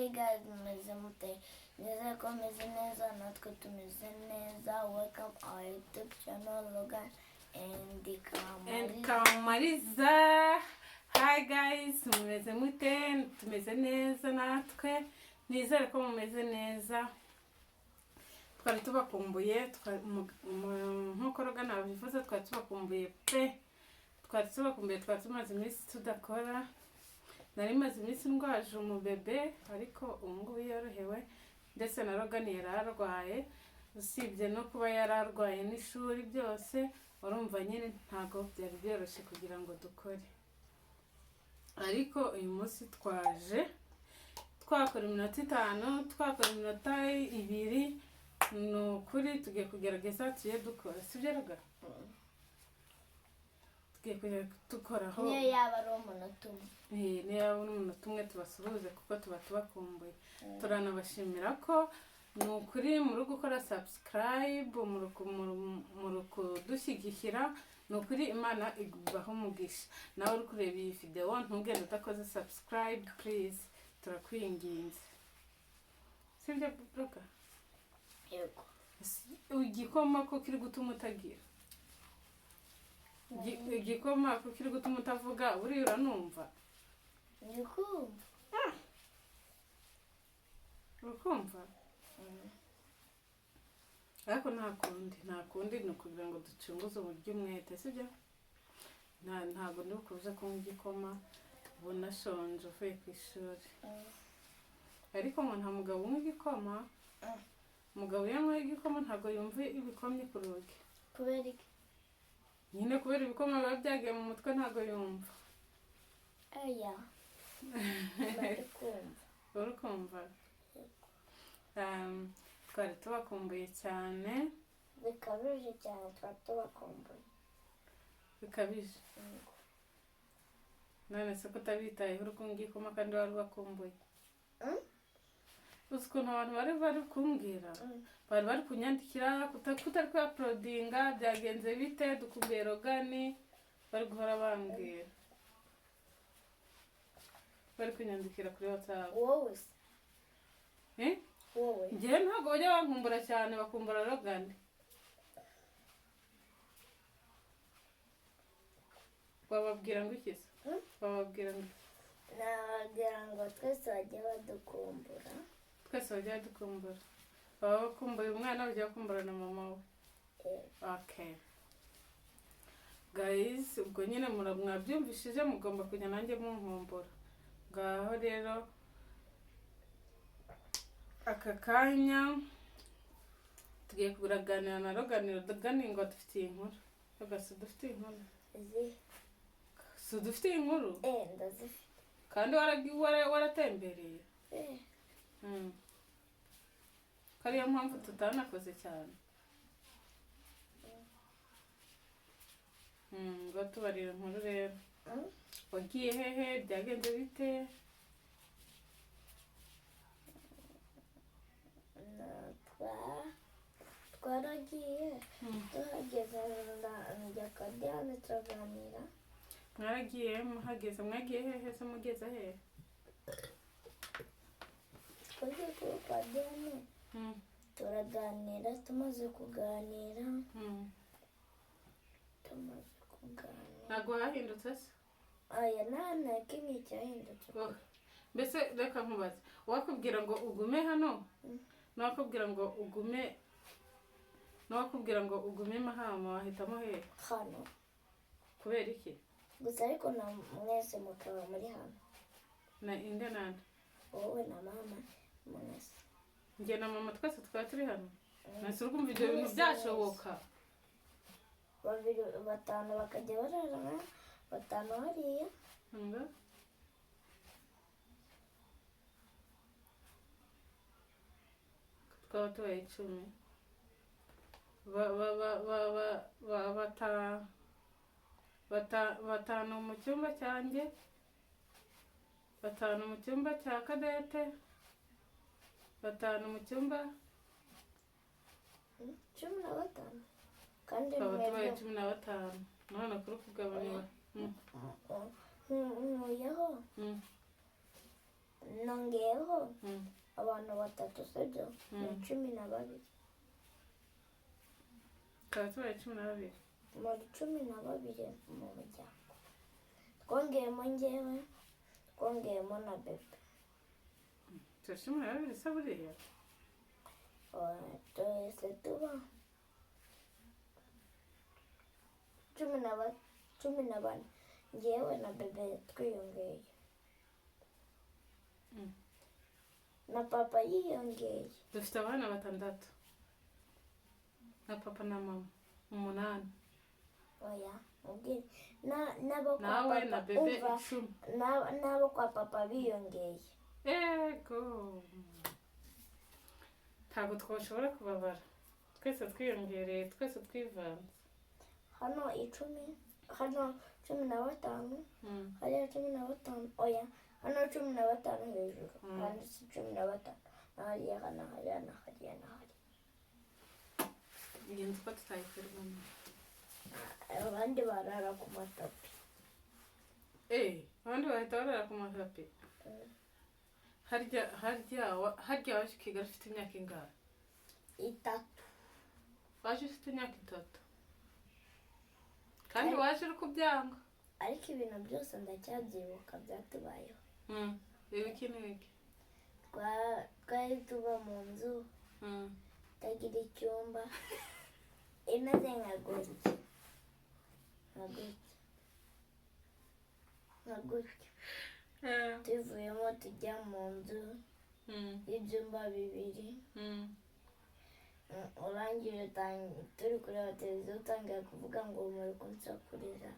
Hey guys, mumeze mute? Nizere ko meze neza, natwe tumeze neza. Welcome our YouTube channel, Logan and Kamariza. Hi guys, mumeze mute? Tumeze neza natwe. Nizere ko mumeze neza. Twari tubakumbuye, nkuko Logan abivuze, twari tubakumbuye pe. Twari tumaze iminsi tudakora. Nari maze iminsi ndwaje umubebe ariko ngubu yorohewe, ndetse na Logan yararwaye, usibye no kuba yararwaye n'ishuri byose, urumva nyine ntago byari byoroshye kugira ngo dukore. Ariko uyu munsi twaje twakora iminota 5, twakora iminota 2, nukuri tugiye kugerageza tuye dukora, sibyo Logan? Tukoraho niyo yaba ari umunota umwe. Niyo yaba ari umunota umwe tubasuhuze kuko tuba tubakumbuye. Turanabashimira ko nukuri muri gukora subscribe, muri kudushyigikira, nukuri Imana igubaho umugisha. Nawe uri kureba iyi video ntugende utakoze subscribe please, turakwinginze. Sibyo Logan? Yego. Igikoma ko kiri gutuma utagira igikoma ko kiri gutuma utavuga, uri uranumva? Ndikumva. Urukumva? Ariko nta kundi ni ukugira ngo ducunguze uburyo umwete, sibyo? Ntago ndi bukubuze kunywa igikoma, ubu nashonje uvuye ku ishuri. Ariko ngo nta mugabo unywa igikoma, umugabo iyo anywa igikoma ntago yumva ibikomye ku rugi. Kubera iki? Nyine kubera ibikoma biba byagiye mu mutwe ntago yumva. Aya. Urukumva? Twari tubakumbuye cyane. Bikabije cyane, twari tubakumbuye. Bikabije? None se ko utabitayeho uri kunywa igikoma kandi wari ubakumbuye? Uzi ukuntu abantu bari kumbwira, bari kunyandikira kutari kuaprodinga, byagenze bite, dukumbuye Logan, bari guhora bambwira, bari kunyandikira kuri WhatsApp. Wowe se? Wowe? Njyewe ntabwo bajya bankumbura cyane, bakumbura Logan. Bababwira ngo iki se? Bababwira ngo nababwira ngo twese bajye badukumbura. Twese bajya badukumbura. Baba bakumbuye umwana, bajya bakumbura na mama we. Okay. Guys, ubwo nyine mwabyumvishije, mugomba kujya nanjye munkumbura. Ngaho rero aka kanya tugiye kuganira na Logan ngo dufitiye inkuru. Logan, dufitiye inkuru. Dufitiye inkuru? Ndazifite. Kandi waratembereye? Kariya mpamvu tutanakoze cyane. Ngo tubarire inkuru rero. Wagiye hehe? Byagenze bite? Twaragiye, tuhageze njya Kadiyane turaganira. Mwaragiye muhageze, mwagiye hehe se mugeze hehe? Twagiye kuri Kadiyane turaganira, tumaze kuganira. Ntabwo hahindutse se? Aya nta kimwe cyahindutse. Mbese reka nkubaze, wakubwira ngo ugume hano, n'uwakubwira ngo ugume Mahama, wahitamo hehe? Hano. Kubera iki? Gusa ariko na mwese mukaba muri hano. Inde nande? Wowe na mama mwese. Njye na mama twese twari turi hano? Nase urumva ibyo bintu byashoboka? 5 bakajya bararana, 5 hariya. Twaba tubaye 10. Batanu mu cyumba cyanjye, 5 mu cyumba cya Kadete, 5 mu cyumba 15. Kandi tubaye 15. None kuri kugabanya. nkuyeho nongeyeho abantu batatu sibyo ni 12 tukaba tubaye 12 muri 12 mu muryango twongeyemo njyewe twongeyemo na bebe turi 12 se buriya twese tuba 14 njyewe na bebe twiyongeye na papa yiyongeye dufite abana 6 na papa na mama 8 oya ubwire nabo kwa nawe papa na bebe umva 10 nabo kwa papa biyongeye ego ntabwo twashobora kubabara twese twiyongereye twese twivanze hano 10 hano 15 hariya 15 oya hano 15 hejuru kandi si 15 hariya hariya ingenzi ko tutayikorwamo abandi barara ku matapi abandi bahita barara ku matapi harya waje ukiga ufite imyaka ingahe 3 waje ufite imyaka 3 kandi waje uri kubyanga ariko ibintu byose ndacyabyibuka byatubayeho ibiki n'ibiki twari tuba mu nzu tagira icyumba imeze nka gutya tuvuyemo tujya mu nzu y'ibyumba 2 urangije turi kureba televiziyo utangira kuvuga ngo muri kunsakuriza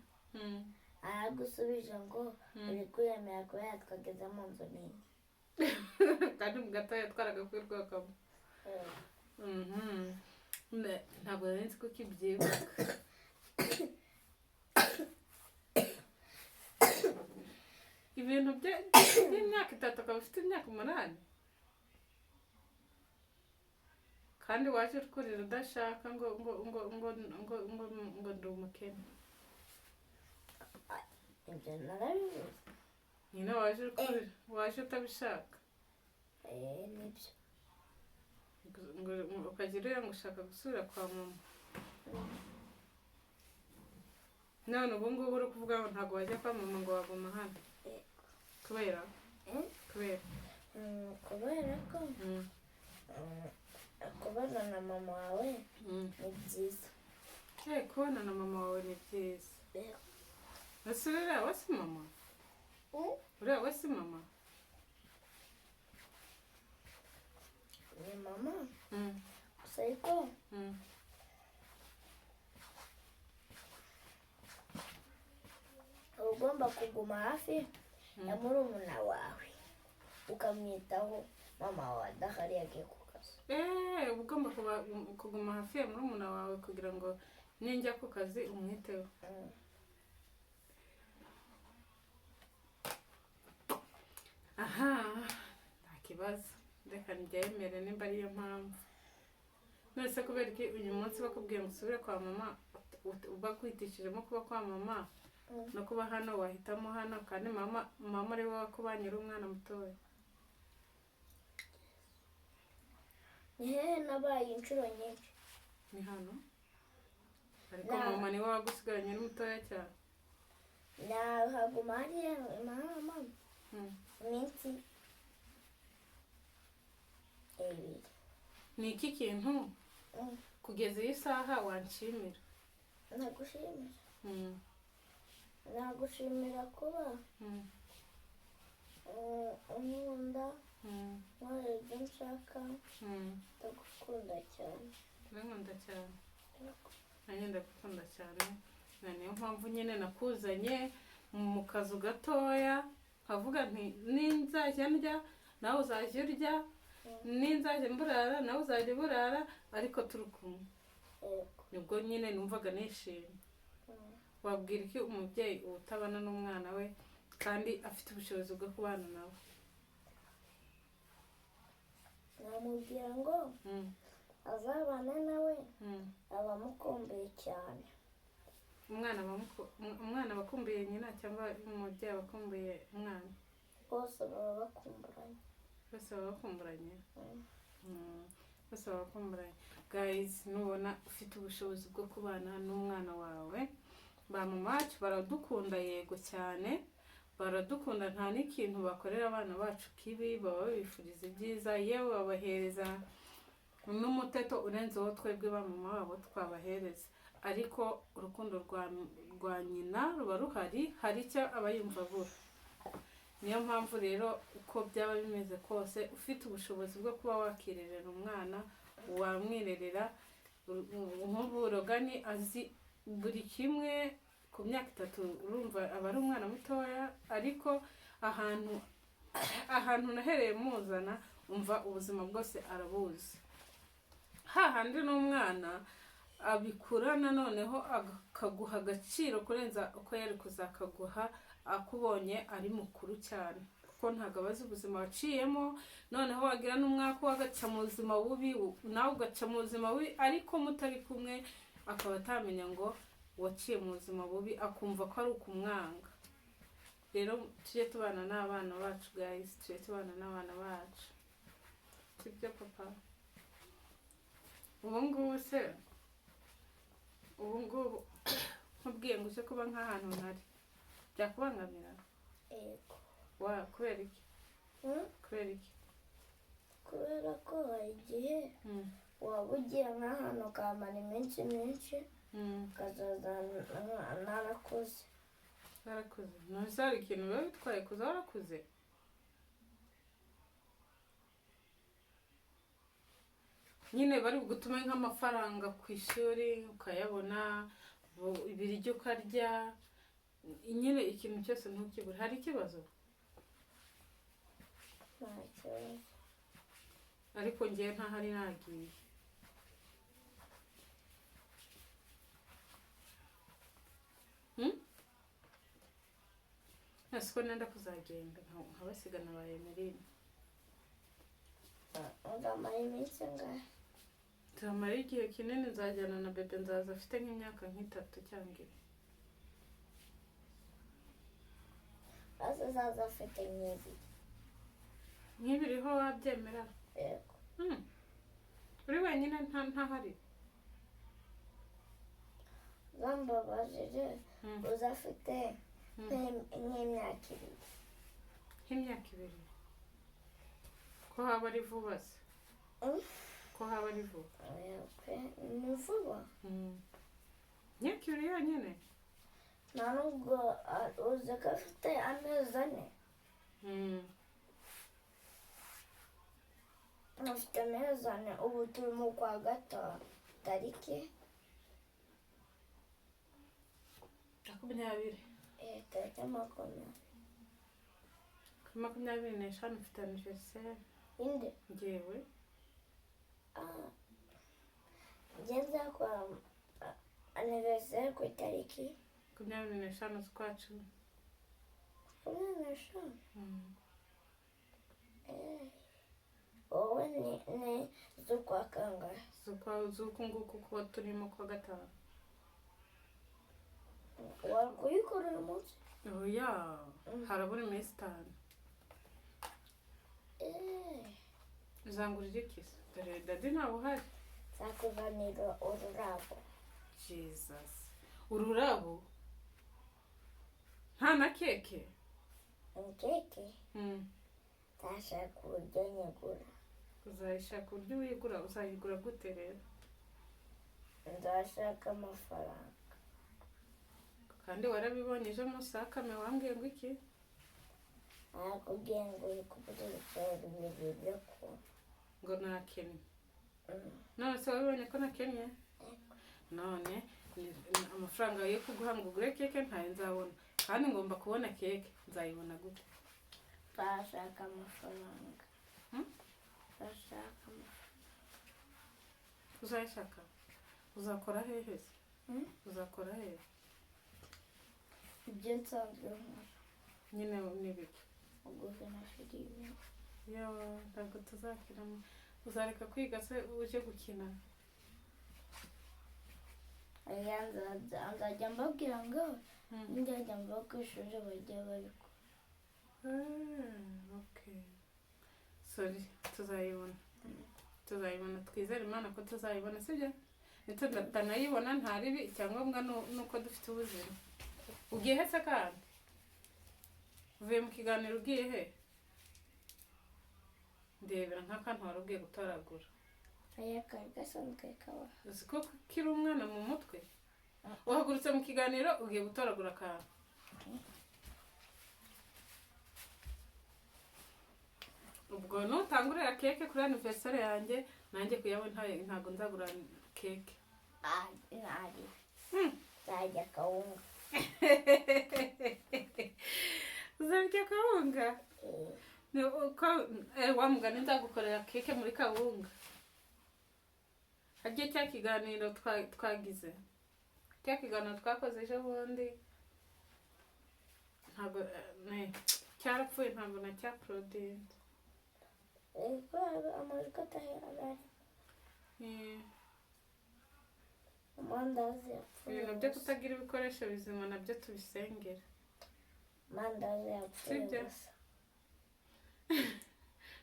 aragusubije ngo uri kwiyemera kuba yatwageza mu nzu nini kandi mu gatoya twaragakwirwakamo ntabwo nari nzi ko kibyibuka ibintu by'imyaka 3 ukaba ufite imyaka 8 kandi waje urkurira udashaka ngo ndi umukene ibyo narabivuze nyine waje utabishaka nibyo ukagira ngo ushaka gusubira kwa mama none ubu ngubu uri kuvuga ngo ntabwo wajya kwa mama ngo waguma hano kubera ko kubana na mama wawe ni byiza kubana na mama wawe ni byiza ese uriya we si mama uriya we si mama ni mama gusa ariko uba ugomba kuguma hafi ya murumuna wawe ukamwitaho mama wawe adahari yagiye ku kazi uba ugomba kuguma hafi ya murumuna wawe kugira ngo ninjya ku kazi umwiteho aha nta kibazo reka njyemere nimba ariyo mpamvu none se kubera iki uyu munsi bakubwiye ngo usubire kwa mama bakwitishijemo kuba kwa mama no kuba hano wahitamo hano kandi mama ari wowe wakubanye uri umwana mutoya ni hehe nabaye inshuro nyinshi ni hano ariko mama ni wowe wagusigaranye uri mutoya cyane haguma hariya mama iminsi 2 ni iki kintu kugeza iyi saha wanshimira nagushimira kuba unkunda nkora ibyo nshaka ndagukunda cyane urankunda cyane nanjye ndagukunda cyane niyo mpamvu nyine nakuzanye mu kazu gatoya nkavuga nti ninzajya ndya nawe uzajya urya ninzajya mburara nawe uzajya burara ariko turi kumwe nibwo nyine numvaga nishimye wabwira iki umubyeyi utabana n'umwana we kandi afite ubushobozi bwo kubana nawe namubwira ngo azabana nawe abamukumbuye cyane umwana abakumbuye nyina cyangwa umubyeyi abakumbuye umwana bose baba bakumburanye. bose baba bakumburanye. Bose baba bakumburanye. Guys, nubona ufite ubushobozi bwo kubana n'umwana wawe, ba mama bacu baradukunda, yego cyane baradukunda, nta n'ikintu bakorera abana bacu kibi, baba babifuriza ibyiza, yewe babahereza n'umuteto urenzeho twebwe ba mama wabo twabahereza. Ariko urukundo rwa nyina ruba ruhari, hari icyo aba yumva abura. Niyo mpamvu rero uko byaba bimeze kose, ufite ubushobozi bwo kuba wakirerera umwana, wamwirerera. Nk'ubu Logan azi buri kimwe ku myaka 3, urumva aba ari umwana mutoya, ariko ahantu nahereye muzana umva ubuzima bwose arabuzi. Hahandi n'umwana abikurana, noneho akaguha agaciro kurenza uko yari kuzakaguha akubonye ari mukuru cyane, kuko ntabwo abazi ubuzima waciyemo. Noneho wagira n'umwaka wagaca mu buzima bubi, nawe ugaca mu buzima bubi, ariko mutari kumwe akaba atamenya ngo waciye mu buzima bubi, akumva ko ari ukumwanga. Rero tujye tubana n'abana bacu guys, tujye tubana n'abana bacu, sibyo papa? Ubu ngubu nkubwiye ngo uje kuba nk'ahantu ntari, byakubangamira? Yego. Kubera iki? Kubera iki? Kubera ko hari igihe waba ugiye nk'ahantu ukamara iminsi myinshi, ukazaza narakuze. Warakuze? Ntuzi hari ikintu biba bitwaye kuza warakuze? Nyine bari bugutume nk'amafaranga ku ishuri ukayabona, ibiryo ukarya, nyine ikintu cyose ntukibure. Hari ikibazo? Nta kibazo. Ariko ngewe ntahari nagiye. Nasiko nenda kuzagenda nkabasigana ba Emeline. Uzamara iminsi ingahe? Nzamara igihe kinini, nzajyana na bebe, nzaza afite nk'imyaka 3 cyangwa 4. Ase zaza afite nk'ibiri ho wabyemera? Yego. Uri wenyine ntahari? Zambabajije uza afite nk'imyaka 2. Nk'imyaka 2? Ko haba ari vuba se? Ko haba ari vuba? Ni vuba. Imyaka 2 yonyine? Nta nubwo uzi ko afite amezi 4. Afite amezi 4, ubu turi mu kwa 5 tariki 20. Tariki 25 mfite anniversaire. Inde? Ngewe? Ngenza kwa anniversaire ku itariki 25 z'ukwa 10. 25? Wowe ni z'ukwa kangahe? Z'uku nguku kuba turimo kwa 5. Wari kuyikora uyu munsi? Oya, harabura iminsi 5. Uzangurira iki se? Dore dadi ntawe uhari. Nzakuzanira ururabo. Jesus. Ururabo? Nta na keke? Keke? Nzashaka uburyo nyigura. Uzayishaka uburyo wigura? Uzayigura gute rero? Nzashaka amafaranga. Kandi warabibonye ejo musakame wambwiye ngo iki? Nakubwiye ngo uri kubuza ibiceri bibiri ko ngo nakennye. None se wabibonye ko nakennye? None amafaranga yo kuguha ngo ugure keke ntayo nzabona, kandi ngomba kubona keke. Nzayibona gute? Nzashaka amafaranga. Uzayishaka? Uzakora hehe se? Uzakora hehe? Ibyo nsanzwe nkora. Nyine n'ibiki? Uguze na filime. Ntabwo tuzakiramo. Uzareka kwiga se uje gukina? Nzajya mbabwira ngo njya mva ku ishuri bajya babikora. Okay. Sorry, tuzayibona twizere Imana ko tuzayibona sibyo tutanayibona nta ribi icyangombwa nuko dufite ubuzima. Ugiye he se kandi uvuye mu kiganiro ugiye he? Ndebera nk'akantu wari ugiye gutoragura. Aya kari gasanzwe kaba. Uzi ko kiri umwana mu mutwe? Wahagurutse mu kiganiro ugiye gutoragura akantu. Ubwo nutangurira keke kuri anniversaire yanjye nanjye kuyawe ntago nzagura keke. Nari. Zajya kawunga. Uzarya kawunga? Wa mugani nzagukorera keke muri kawunga. Hagiye cya kiganiro twagize. Cya kiganiro twakoze ejo bundi. Ntabwo cyarapfuye ntabwo na cya product. Amajwi atahera. Amandazi yapfuye. Ibintu byo kutagira ibikoresho bizima nabyo tubisengera. Amandazi yapfuye gusa.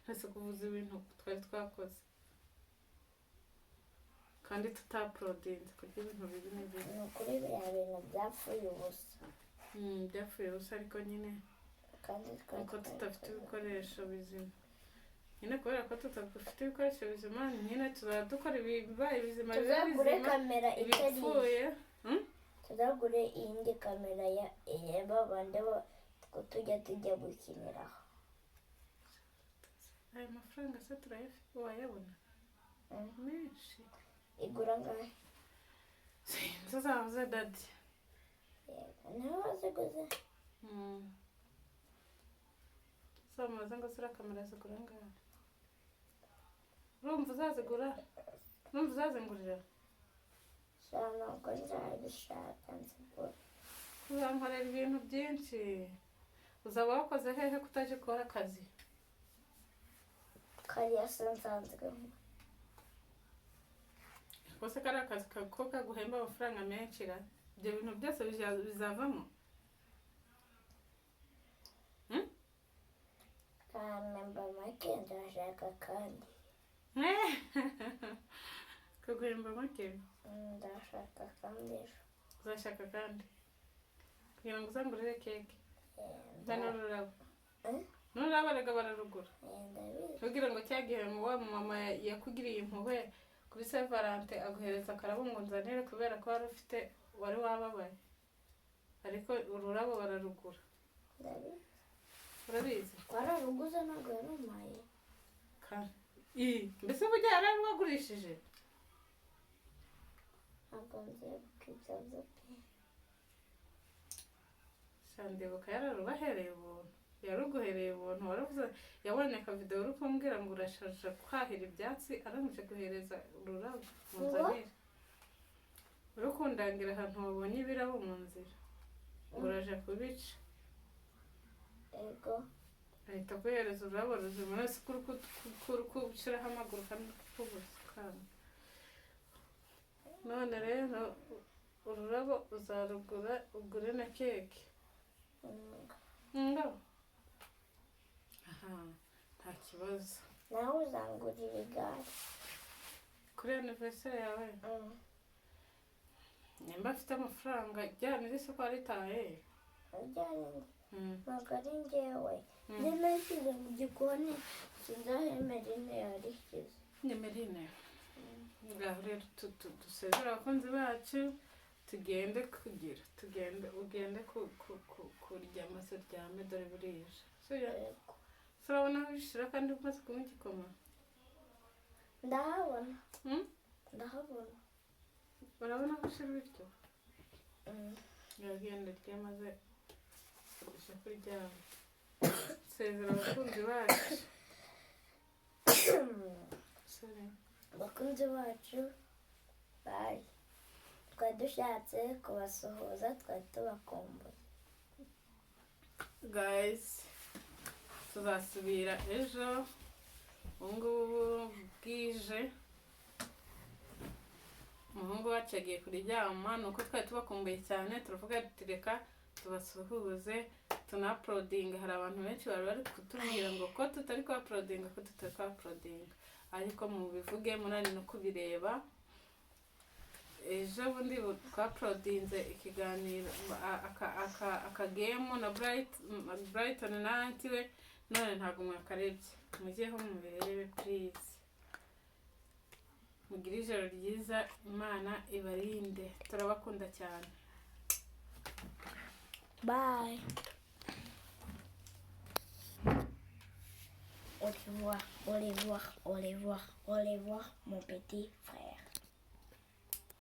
Ntase kuvuza ibintu twari twakoze kandi tutaprodinze kurya ibintu bibi n'ibibi. Ni ukuri biriya bintu byapfuye ubusa. Byapfuye ubusa ariko nyine kuko tudafite ibikoresho bizima. Nyine kubera ko tutafite ibikoresho bizima nyine tuzadukora ibibaye bizima tuzagure kamera itari tuzagure iyindi kamera ya babande tujya gukiniraho. Aya mafaranga se turayafite wayabona menshi. Igura ngahe? Tuzavuze dadi. Nawe waziguze? Samaze ngo zira kamera zigura ngahe? Urumva uzazigura? Urumva uzazingurira? Shana uko nzabishaka nzigura. Uzankorera ibintu byinshi. Uzaba wakoze hehe kutaje gukora akazi? Kariya se nsanzwe. Kose kari akazi ko kaguhemba amafaranga menshi ra? Ibyo bintu byose bizavamo? Kanemba make ndashaka kandi. Kaguhemba make? Ndashaka kandi ejo. Uzashaka kandi? Kugira ngo uzangurire keke? N'ururabo? N'ururabo rega bararugura? Kugira ngo cyagihe wa mama yakugiriye impuhwe kuri Saint Valentin aguhereza akarabo ngo nzanire kubera ko wari wababaye. Ariko ururabo bararugura. Urabizi? Wararuguze ntabwo yarumaye. Mbese burya yararwagurishije? Ntabwo nziye kwicaza pe. Sandebuka yararubahereye ubuntu. Yaruguhereye ubuntu waravuze yabonye akavideo uri kumbwira ngo urashaje kwahira ibyatsi aramuje guhereza ururabo mu nzanire. Uri kundangira ahantu wabonye ibirabo mu nzira. Ngo uraje kubica. Ego. Ahita kuhereza ururabo ruzima nose kuri kubishiraho amaguru kandi kubusukana. None rero ururabo uzarugura ugure na keke. Ngo nta kibazo. Nawe uzangurira igare. Kuri anniversaire yawe? Nimba afite amafaranga jyana iri soko aritaye. Ntabwo ari njyewe. Nashyize mu gikoni sinzahemera ine yarishyize. Nyemerine. Ngaho rero dusezera abakunzi bacu ugende kurya amaso ryame dore burije. Urabona aho bishira kandi umaze kunywa igikoma? Ndahabona. Ndahabona. Urabona aho bishira bityo? Yagenda ryamaze gusa kuryama. Sezera abakunzi bacu. Abakunzi bacu bye. Twari dushatse kubasuhuza twari tubakumbuye. Guys, tuzasubira ejo. Ubungubu bwije. Umuhungu wacu agiye kuryama nuko twari tubakumbuye cyane turavuga tutireka tubasuhuze tunaprodinga. Hari abantu benshi bari kutubwira ngo ko tutari kwa prodinga, ko tutari kwa prodinga, ariko mubivuge munani no kubireba. Ejo bundi twaprodinze ikiganiro akagemu na Brighton na anti we, none ntabwo mwakarebye. Mujyeho mubirebe please. Mugire ijoro ryiza, Imana ibarinde, turabakunda cyane. Bye. Au revoir, au revoir, au revoir, au revoir, mon petit frère.